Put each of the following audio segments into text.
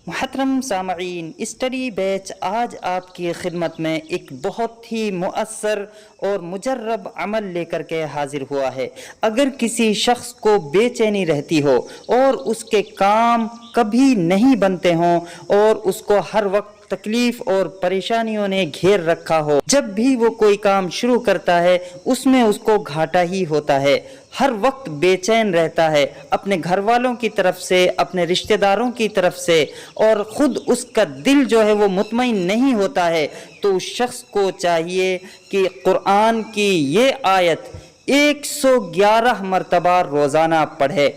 محترم سامعین، اسٹڈی بیچ آج آپ کی خدمت میں ایک بہت ہی مؤثر اور مجرب عمل لے کر کے حاضر ہوا ہے۔ اگر کسی شخص کو بے چینی رہتی ہو اور اس کے کام کبھی نہیں بنتے ہوں اور اس کو ہر وقت تکلیف اور پریشانیوں نے گھیر رکھا ہو، جب بھی وہ کوئی کام شروع کرتا ہے اس میں اس کو گھاٹا ہی ہوتا ہے، ہر وقت بے چین رہتا ہے، اپنے گھر والوں کی طرف سے، اپنے رشتہ داروں کی طرف سے، اور خود اس کا دل جو ہے وہ مطمئن نہیں ہوتا ہے، تو اس شخص کو چاہیے کہ قرآن کی یہ آیت 111 مرتبہ روزانہ پڑھے۔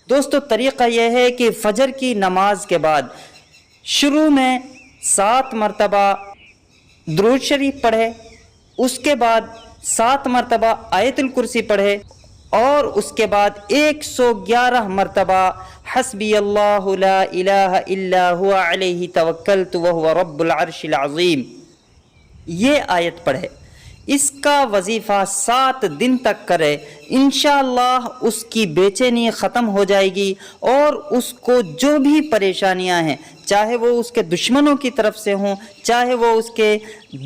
دوستو، طریقہ یہ ہے کہ فجر کی نماز کے بعد شروع میں 7 مرتبہ درود شریف پڑھے، اس کے بعد 7 مرتبہ آیت الکرسی پڑھے، اور اس کے بعد 111 مرتبہ حسبی اللہ لا الہ الا هو علیہ توکلت وہو رب العرش العظیم یہ آیت پڑھے۔ اس کا وظیفہ 7 دن تک کرے، انشاءاللہ اس کی بے چینی ختم ہو جائے گی، اور اس کو جو بھی پریشانیاں ہیں، چاہے وہ اس کے دشمنوں کی طرف سے ہوں، چاہے وہ اس کے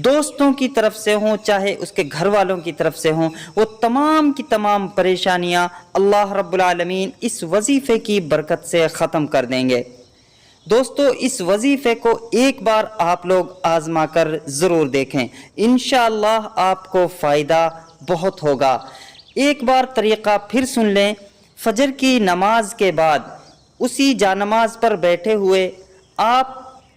دوستوں کی طرف سے ہوں، چاہے اس کے گھر والوں کی طرف سے ہوں، وہ تمام کی تمام پریشانیاں اللہ رب العالمین اس وظیفے کی برکت سے ختم کر دیں گے۔ دوستو، اس وظیفے کو ایک بار آپ لوگ آزما کر ضرور دیکھیں، انشاءاللہ آپ کو فائدہ بہت ہوگا۔ ایک بار طریقہ پھر سن لیں۔ فجر کی نماز کے بعد اسی جانماز پر بیٹھے ہوئے آپ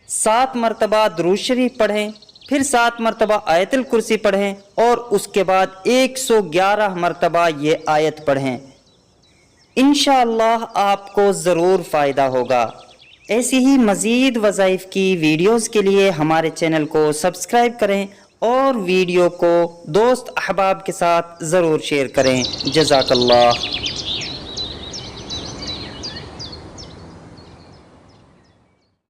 7 مرتبہ درود شریف پڑھیں، پھر 7 مرتبہ آیت الکرسی پڑھیں، اور اس کے بعد 111 مرتبہ یہ آیت پڑھیں۔ انشاءاللہ آپ کو ضرور فائدہ ہوگا۔ ایسی ہی مزید وظائف کی ویڈیوز کے لیے ہمارے چینل کو سبسکرائب کریں اور ویڈیو کو دوست احباب کے ساتھ ضرور شیئر کریں۔ جزاک اللہ۔